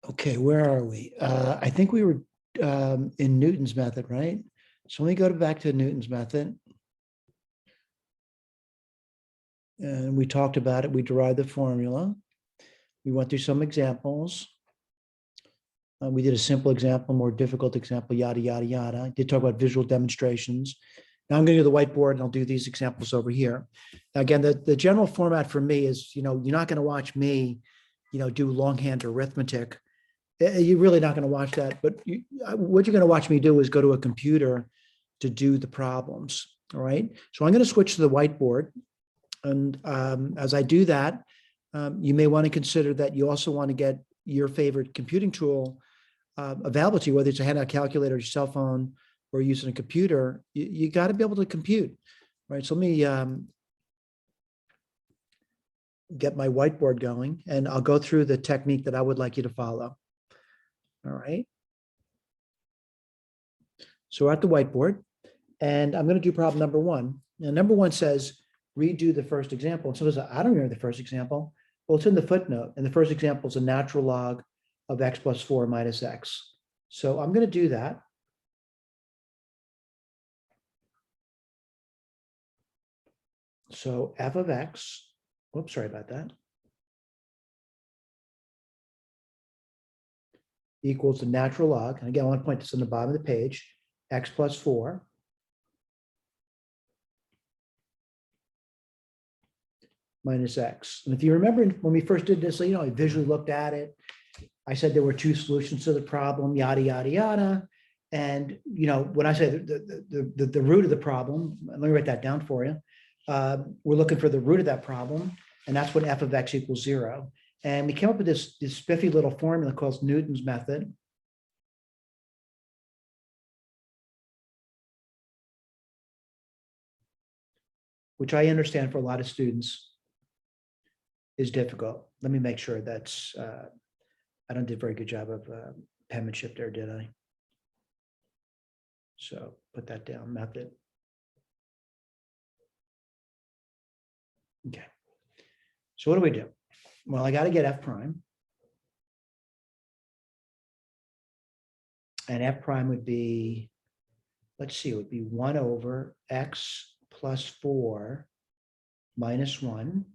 Okay, where are we? I think we were in Newton's method, right? So let me go back to Newton's method. And we talked about it. We derived the formula. We went through some examples. We did a simple example, more difficult example, yada, yada, yada. I did talk about visual demonstrations. Now I'm going to do the whiteboard and I'll do these examples over here. Now, again, the general format for me is, you're not going to watch me, do longhand arithmetic. You're really not going to watch that. But what you're going to watch me do is go to a computer to do the problems. All right. So I'm going to switch to the whiteboard. And as I do that, you may want to consider that you also want to get your favorite computing tool available to you, whether it's a handheld calculator, your cell phone, or using a computer. You got to be able to compute, right? So let me get my whiteboard going, and I'll go through the technique that I would like you to follow. All right. So we're at the whiteboard, and I'm going to do problem number one. Now, number one says, redo the first example. And so I don't remember the first example. Well, it's in the footnote, and the first example is a natural log of x plus 4 minus x. So I'm going to do that. So f of x, whoops, sorry about that, equals the natural log. And again, I want to point this on the bottom of the page, x plus 4 minus x. And if you remember when we first did this, I visually looked at it. I said there were two solutions to the problem, yada, yada, yada. And, when I say the root of the problem, let me write that down for you. We're looking for the root of that problem, and that's when f of x equals 0. And we came up with this spiffy little formula called Newton's method. Which I understand for a lot of students is difficult. Let me make sure that's, I don't do a very good job of penmanship there, did I? So put that down, method. Okay. So what do we do? Well, I got to get f prime. And f prime would be, let's see, it would be 1 over x plus 4 minus 1.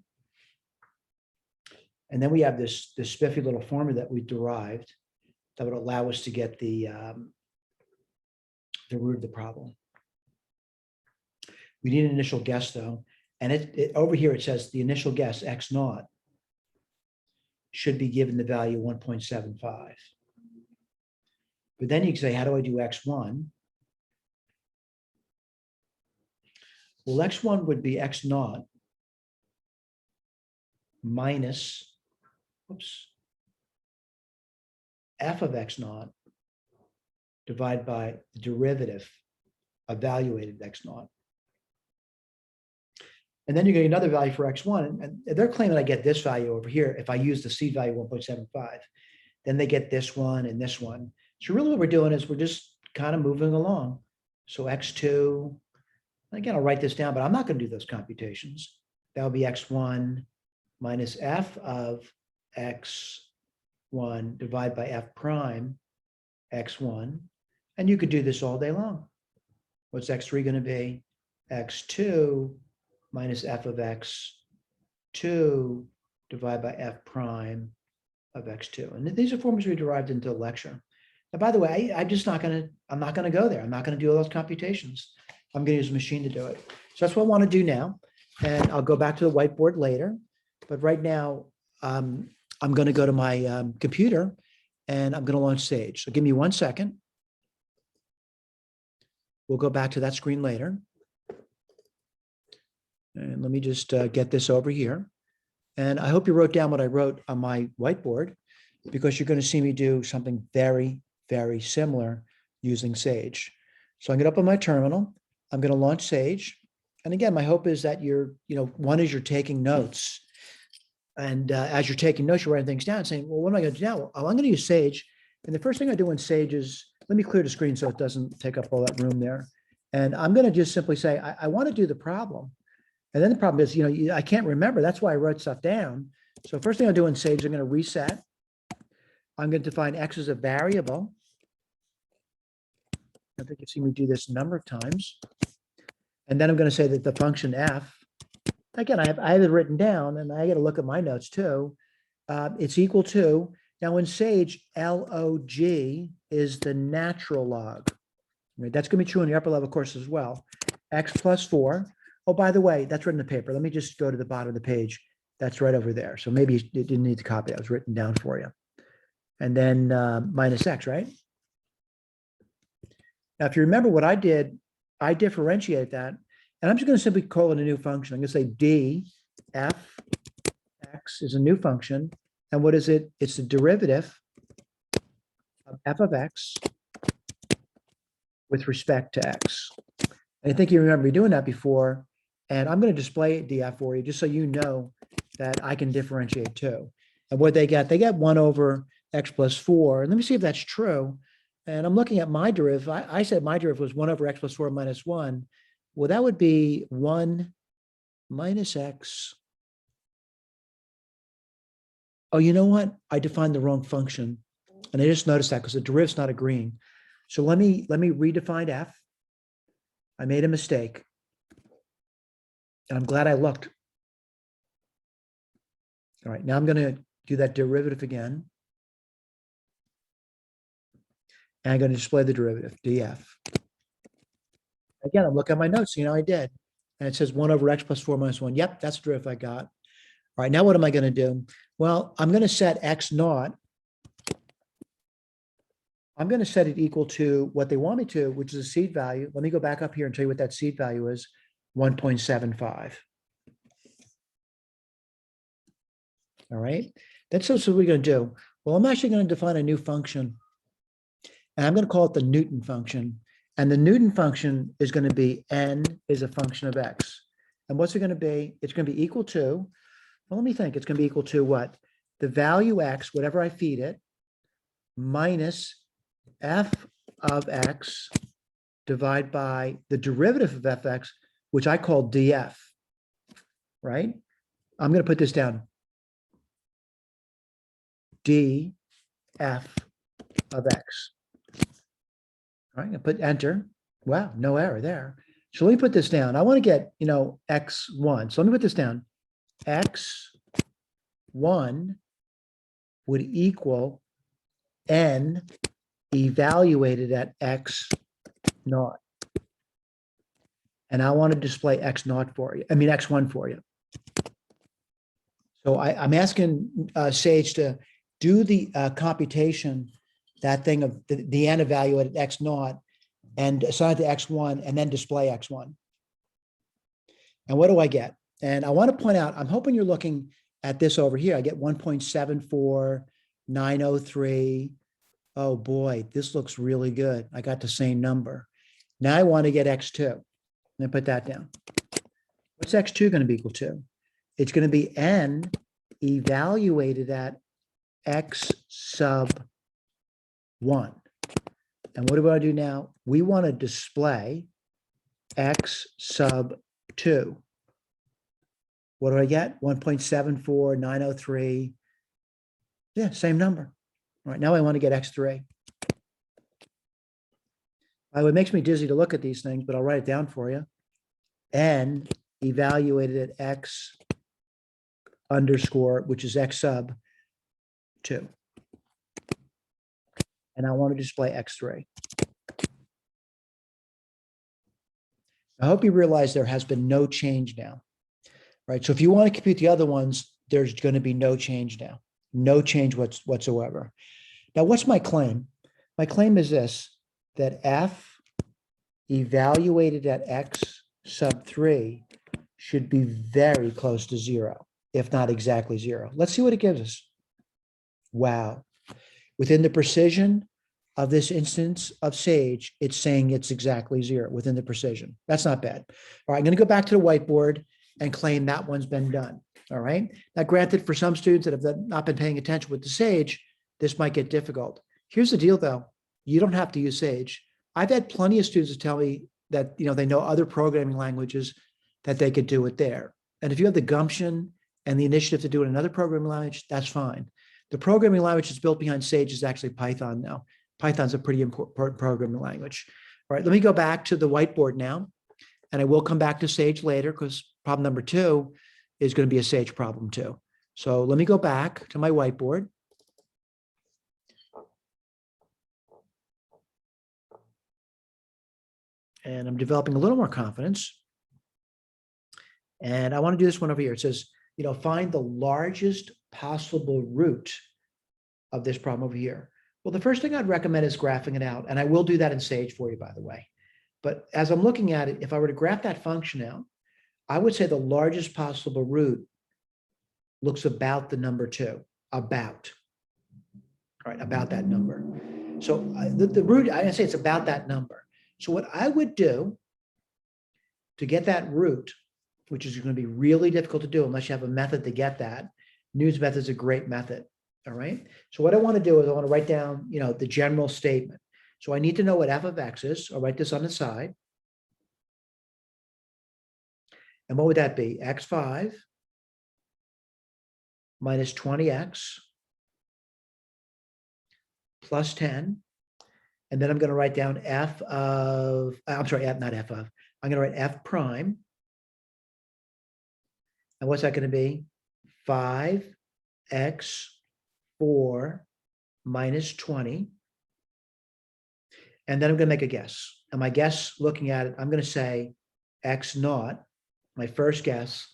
And then we have this spiffy little formula that we derived that would allow us to get the root of the problem. We need an initial guess though. And over here, it says the initial guess, x naught, should be given the value 1.75. But then you can say, how do I do x1? Well, x1 would be x naught minus, f of x naught divided by the derivative evaluated x naught. And then you get another value for x1, and they're claiming I get this value over here if I use the seed value 1.75. Then they get this one and this one. So really what we're doing is we're just kind of moving along. So x2, again, I'll write this down, but I'm not going to do those computations. That'll be x1 minus f of x1 divided by f prime x1. And you could do this all day long. What's x3 going to be? x2 minus f of x2 divided by f prime of x2. And these are formulas we derived into the lecture. And by the way, I'm not going to go there. I'm not going to do all those computations. I'm going to use a machine to do it. So that's what I want to do now. And I'll go back to the whiteboard later. But right now, I'm going to go to my computer and I'm going to launch Sage. So give me 1 second. We'll go back to that screen later. And let me just get this over here. And I hope you wrote down what I wrote on my whiteboard, because you're going to see me do something very, very similar using Sage. So I'm going to open my terminal. I'm going to launch Sage. And again, my hope is that one is you're taking notes. And as you're taking notes, you're writing things down and saying, well, what am I going to do now? Oh, I'm going to use Sage. And the first thing I do in Sage is, let me clear the screen so it doesn't take up all that room there. And I'm going to just simply say, I want to do the problem. And then the problem is, I can't remember. That's why I wrote stuff down. So first thing I'll do in Sage, I'm going to reset. I'm going to define x as a variable. I think you've seen me do this a number of times. And then I'm going to say that the function f, again, I have it written down, and I got to look at my notes too. It's equal to, now in Sage, log is the natural log. Right? That's going to be true in the upper level course as well. X plus 4. Oh, by the way, that's written in the paper. Let me just go to the bottom of the page. That's right over there. So maybe you didn't need to copy it. It was written down for you. And then minus x, right? Now, if you remember what I did, I differentiate that. And I'm just going to simply call it a new function. I'm going to say d f x is a new function. And what is it? It's the derivative of f of x with respect to x. And I think you remember me doing that before. And I'm going to display df for you just so you know that I can differentiate too. And what they get 1 over x plus 4. And let me see if that's true. And I'm looking at my derivative. I said my derivative was 1 over x plus 4 minus 1. Well, that would be 1 minus x. Oh, you know what? I defined the wrong function. And I just noticed that because the derivative's not agreeing. So let me redefine f. I made a mistake. And I'm glad I looked. All right, now I'm going to do that derivative again. And I'm going to display the derivative, df. Again, I'm looking at my notes, I did. And it says 1 over x plus 4 minus 1. Yep, that's the derivative I got. All right, now what am I going to do? Well, I'm going to set x naught. I'm going to set it equal to what they want me to, which is a seed value. Let me go back up here and tell you what that seed value is, 1.75. All right, that's what we're going to do. Well, I'm actually going to define a new function. And I'm going to call it the Newton function. And the Newton function is going to be n is a function of x. And what's it going to be? It's going to be equal to, well, let me think. It's going to be equal to what? The value x, whatever I feed it, minus f of x divided by the derivative of fx, which I call df, right? I'm going to put this down. df of x. All right, I put enter. Wow, no error there. So let me put this down. I want to get, x1. So let me put this down. x1 would equal n evaluated at x naught. And I want to display x naught for you. I mean, x1 for you. So I'm asking Sage to do the computation, that thing of the n evaluated x naught, and assign it to x1 and then display x1. And what do I get? And I want to point out, I'm hoping you're looking at this over here. I get 1.74903. Oh boy, this looks really good. I got the same number. Now I want to get x2. Let me put that down. What's x2 going to be equal to? It's going to be n evaluated at x sub 1. And what do I do now? We want to display x sub 2. What do I get? 1.74903. Yeah, same number. All right, now I want to get x3. It makes me dizzy to look at these things, but I'll write it down for you. N evaluated at x underscore, which is x sub 2. And I want to display x3. I hope you realize there has been no change now, right? So if you want to compute the other ones, there's going to be no change now, no change whatsoever. Now, what's my claim? My claim is this, that f evaluated at x sub 3 should be very close to 0, if not exactly 0. Let's see what it gives us. Wow. Within the precision of this instance of Sage, it's saying it's exactly 0 within the precision. That's not bad. All right, I'm going to go back to the whiteboard and claim that one's been done. All right. Now, granted, for some students that have not been paying attention with the Sage, this might get difficult. Here's the deal, though. You don't have to use Sage. I've had plenty of students tell me that they know other programming languages that they could do it there. And if you have the gumption and the initiative to do it in another programming language, that's fine. The programming language that's built behind Sage is actually Python now. Python's a pretty important programming language. All right, let me go back to the whiteboard now, and I will come back to Sage later because problem number 2 is going to be a Sage problem too. So let me go back to my whiteboard. And I'm developing a little more confidence. And I want to do this one over here. It says, find the largest possible root of this problem over here. Well, the first thing I'd recommend is graphing it out. And I will do that in Sage for you, by the way. But as I'm looking at it, if I were to graph that function out, I would say the largest possible root looks about the number 2, about. All right, about that number. So the root, I say it's about that number. So what I would do to get that root, which is going to be really difficult to do unless you have a method to get that, Newton's method is a great method. All right. So what I want to do is I want to write down, the general statement. So I need to know what f of x is. I'll write this on the side. And what would that be? x5 minus 20x plus 10. And then I'm going to write down f of, I'm sorry, not f of, I'm going to write f prime. And what's that going to be? 5x4 minus 20. And then I'm going to make a guess. And my guess, looking at it, I'm going to say x naught, my first guess.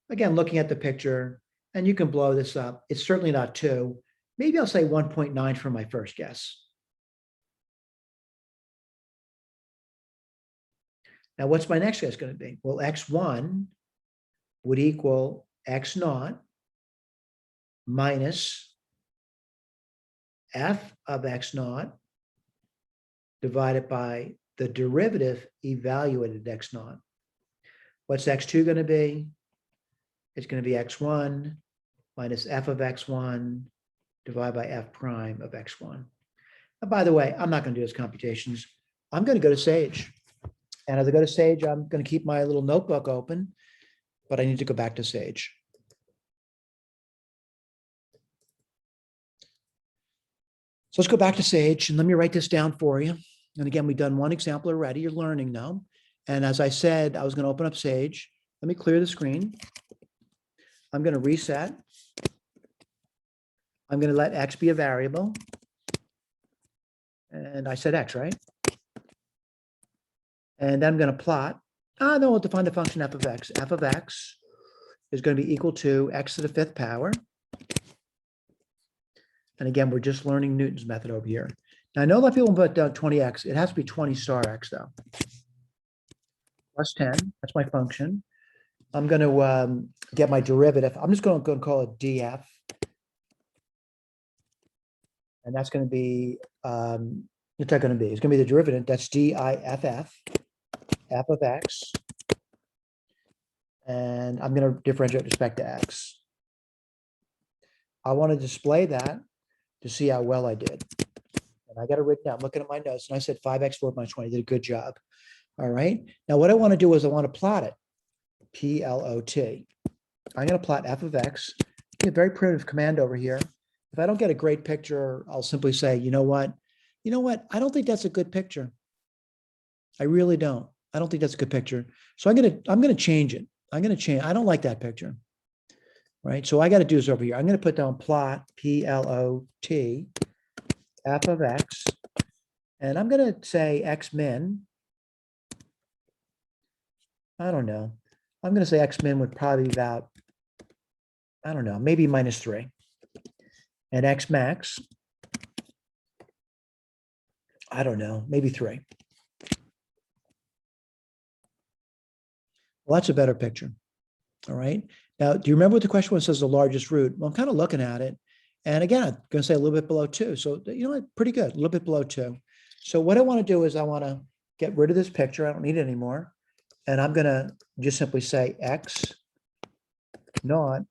Again, looking at the picture, and you can blow this up. It's certainly not 2. Maybe I'll say 1.9 for my first guess. Now, what's my next guess going to be? Well, x1 would equal x naught minus f of x naught divided by the derivative evaluated x naught. What's x2 going to be? It's going to be x1 minus f of x1 divided by f prime of x1. And by the way, I'm not going to do those computations. I'm going to go to Sage. And as I go to Sage, I'm going to keep my little notebook open, but I need to go back to Sage. So let's go back to Sage and let me write this down for you. And again, we've done one example already. You're learning now. And as I said, I was going to open up Sage. Let me clear the screen. I'm going to reset. I'm going to let x be a variable. And I said x, right? And then I'm going to plot. No, we'll define the function f of x. F of x is going to be equal to x to the 5th power. And again, we're just learning Newton's method over here. Now, I know a lot of people put down 20x. It has to be 20 star x, though. Plus 10. That's my function. I'm going to get my derivative. I'm just going to call it df. And that's going to be, what's that going to be? It's going to be the derivative. That's diff, f of x. And I'm going to differentiate with respect to x. I want to display that to see how well I did. And I got it written down. I'm looking at my notes, and I said 5x4 minus 20. Did a good job. All right. Now, what I want to do is I want to plot it. P-L-O-T. I'm going to plot f of x. A very primitive command over here. If I don't get a great picture, I'll simply say, you know what? I don't think that's a good picture. I really don't. I don't think that's a good picture. So I'm going to change it. I'm going to change. I don't like that picture. Right. So I got to do this over here. I'm going to put down plot P-L-O-T f of x. And I'm going to say x min. I don't know. I'm going to say x min would probably be about, I don't know, maybe -3. And x max, I don't know, maybe 3. Well, that's a better picture. All right. Now, do you remember what the question was? Says the largest root. Well, I'm kind of looking at it. And again, I'm going to say a little bit below 2. So, you know what? Pretty good. A little bit below 2. So what I want to do is I want to get rid of this picture. I don't need it anymore. And I'm going to just simply say x naught.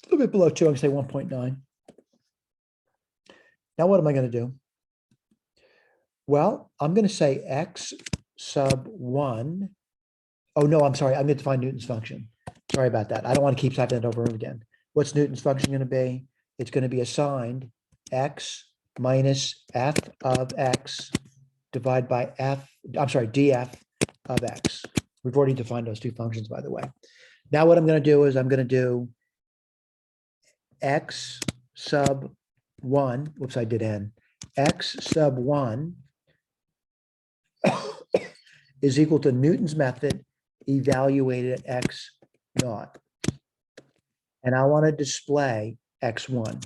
A little bit below 2. I'm going to say 1.9. Now, what am I going to do? Well, I'm going to say x sub 1. Oh, no, I'm sorry. I'm going to define Newton's function. Sorry about that. I don't want to keep typing that over again. What's Newton's function going to be? it's going to be assigned x minus f of x divided by df of x. We've already defined those two functions, by the way. Now what I'm going to do is I'm going to do x sub 1, whoops, I did n, x sub 1 is equal to Newton's method evaluated at x naught. And I want to display x1.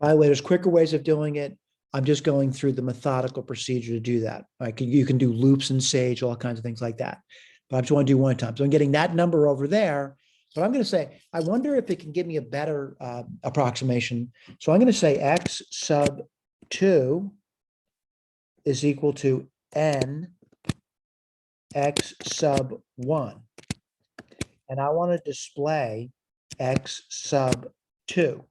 By the way, there's quicker ways of doing it. I'm just going through the methodical procedure to do that. Like you can do loops in Sage, all kinds of things like that. But I just want to do one time. So I'm getting that number over there. But I'm going to say, I wonder if it can give me a better approximation. So I'm going to say x sub 2 is equal to n x sub 1. And I want to display x sub 2.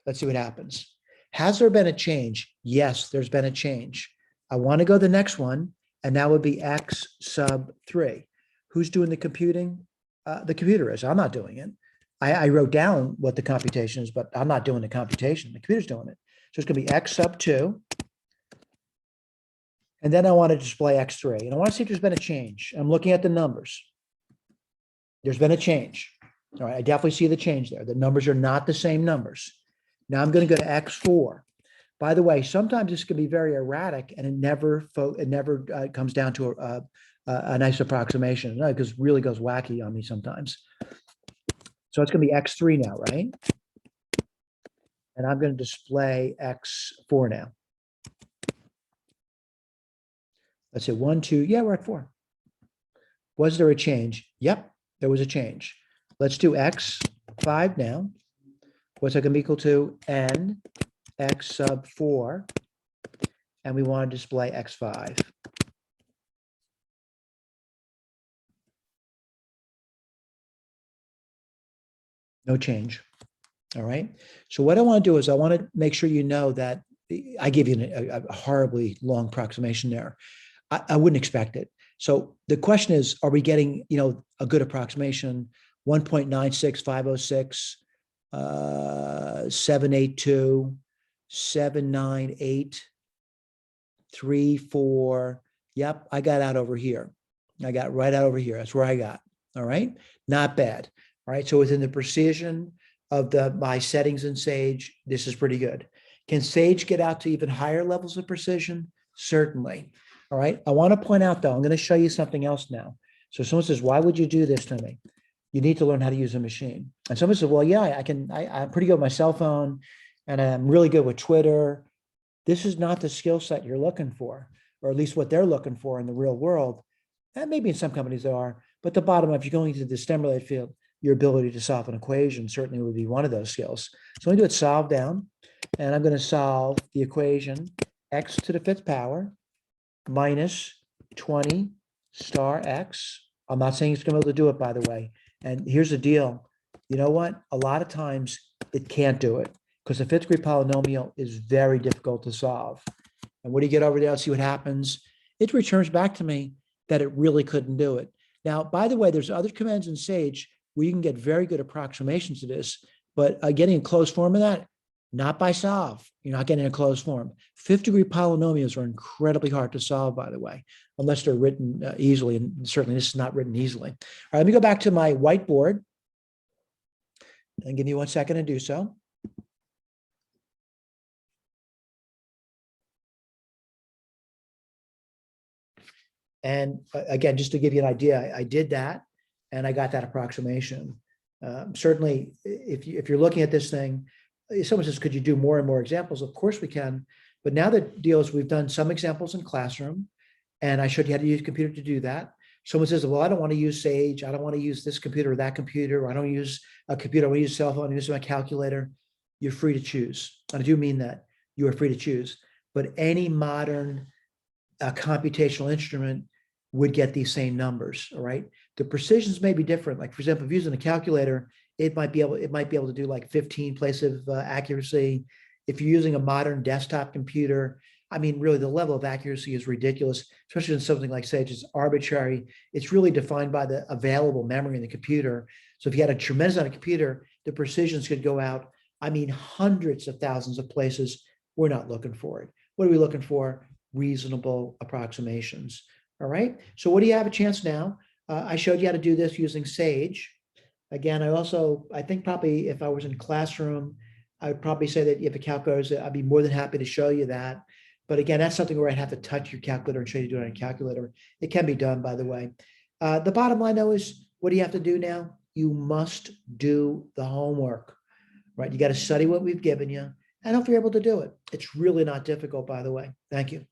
Let's see what happens. Has there been a change? Yes, there's been a change. I want to go to the next one, and that would be x sub 3. Who's doing the computing? The computer is. I'm not doing it. I wrote down what the computation is, but I'm not doing the computation. The computer's doing it. So it's going to be x sub 2. And then I want to display x3. And I want to see if there's been a change. I'm looking at the numbers. There's been a change. All right, I definitely see the change there. The numbers are not the same numbers. Now I'm going to go to x4. By the way, sometimes this can be very erratic, and it never comes down to a nice approximation, because it really goes wacky on me sometimes. So it's going to be x3 now, right? And I'm going to display x4 now. Let's say 1, 2, yeah, we're at 4. Was there a change? Yep, there was a change. Let's do x5 now. What's that going to be equal to? N x sub 4. And we want to display x5. No change. All right. So what I want to do is I want to make sure you know that I gave you a horribly long approximation there. I wouldn't expect it. So the question is, are we getting, a good approximation? 1.96506, 782, 798, 34. Yep, I got out over here. I got right out over here. That's where I got. All right. Not bad. All right. So within the precision of my settings in Sage, this is pretty good. Can Sage get out to even higher levels of precision? Certainly. All right. I want to point out, though, I'm going to show you something else now. So someone says, why would you do this to me? You need to learn how to use a machine. And someone says, well, yeah, I'm pretty good with my cell phone, and I'm really good with Twitter. This is not the skill set you're looking for, or at least what they're looking for in the real world. And maybe in some companies there are, but the bottom line, if you're going into the stimulated field, your ability to solve an equation certainly would be one of those skills. So I'm going to do it solve down, and I'm going to solve the equation x to the 5th power minus 20 star x. I'm not saying it's going to be able to do it, by the way. And here's the deal. You know what? A lot of times it can't do it because the 5th degree polynomial is very difficult to solve. And when you get over there, let's see what happens. It returns back to me that it really couldn't do it. Now, by the way, there's other commands in Sage where you can get very good approximations to this, but getting a closed form of that, not by solve. You're not getting a closed form. 5th degree polynomials are incredibly hard to solve, by the way, unless they're written easily. And certainly this is not written easily. All right, let me go back to my whiteboard and give me 1 second to do so. And again, just to give you an idea, I did that and I got that approximation. Certainly, if you're looking at this thing, someone says, could you do more and more examples? Of course we can. But now the deal is we've done some examples in Classroom, and I showed you how to use a computer to do that. Someone says, well, I don't want to use Sage. I don't want to use this computer or that computer. Or I don't use a computer. I want to use a cell phone. I use my calculator. You're free to choose. And I do mean that. You are free to choose. But any modern computational instrument would get these same numbers, all right? The precisions may be different. Like, for example, if using a calculator, it might be able to do like 15 places of accuracy. If you're using a modern desktop computer, I mean, really the level of accuracy is ridiculous, especially in something like Sage. It's arbitrary. It's really defined by the available memory in the computer. So if you had a tremendous amount of computer the precisions could go out, I mean, hundreds of thousands of places. We're not looking for it. What are we looking for? Reasonable approximations. All right. So what do you have a chance now? I showed you how to do this using Sage. Again, I think probably if I was in classroom, I would probably say that you have a calculator, I'd be more than happy to show you that. But again, that's something where I'd have to touch your calculator and show you to do it on a calculator. It can be done, by the way. The bottom line though is, what do you have to do now? You must do the homework, right? You got to study what we've given you and hopefully you're able to do it. It's really not difficult, by the way. Thank you.